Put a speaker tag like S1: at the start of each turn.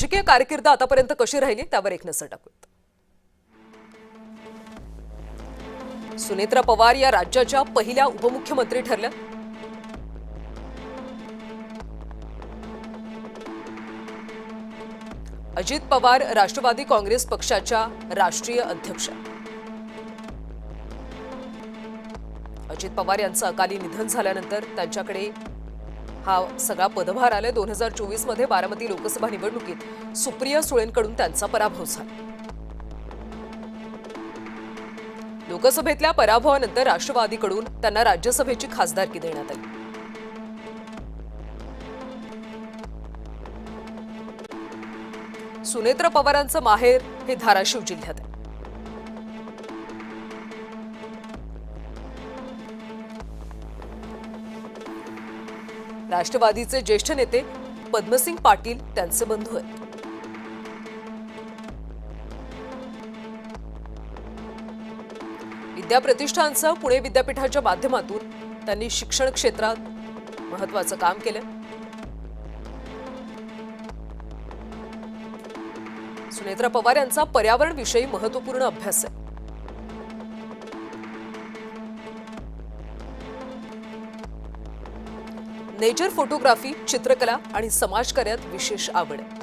S1: राजकीय कारकीर्द आतापर्यंत कशी राहिली त्यावर एक नजर टाकूयात। सुनेत्रा पवार या राज्याच्या पहिल्या उपमुख्यमंत्री ठरल्या। अजित पवार राष्ट्रवादी काँग्रेस पक्षाच्या राष्ट्रीय अध्यक्ष। अजित पवार यांचं अकाली निधन झाल्यानंतर त्यांच्याकडे हा सगळा पदभार आलाय। 2024 मध्ये बारामती लोकसभा निवडणुकीत सुप्रिया सुळेंकडून त्यांचा पराभव झाला। लोकसभेतल्या पराभवानंतर राष्ट्रवादीकडून त्यांना राज्यसभेची खासदारकी देण्यात आली। सुनेत्रा पवारांचं माहेर हे धाराशिव जिल्ह्यात आहे। राष्ट्रवादीचे ज्येष्ठ नेते पद्मसिंग पाटील त्यांचे बंधू आहेत। विद्याप्रतिष्ठानसह पुणे विद्यापीठाच्या माध्यमातून त्यांनी शिक्षण क्षेत्रात महत्त्वाचं काम केलं। सुनेत्रा पवार यांचा पर्यावरणविषयी महत्त्वपूर्ण अभ्यास आहे। नेचर फोटोग्राफी, चित्रकला आणि समाजकार्यात विशेष आवड आहे।